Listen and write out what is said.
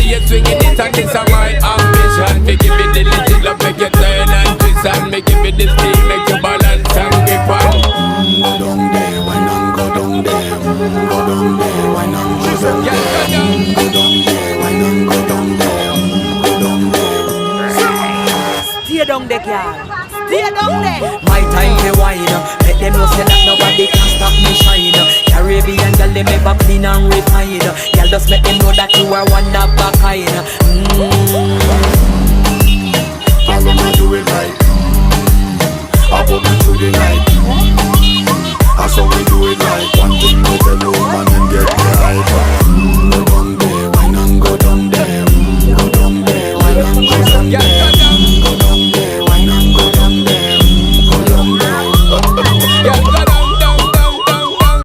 you swinging it and this is my ambition. Me give it the little love, make you turn and twist and me give it the speed, make you balance and grip on. Go down there, why not go down there? Go down there, why not go down there? Go down there, why not go down there? Go down there. Stay down there, girl. Stay down there. My time to wine. Let them know say that nobody can stop me shine. Caribbean girl, they make back clean and refine. Girl, just make them know that you are one of a kind. I'm gonna do it right. I put me through the night. That's how we do it right. One thing to tell you,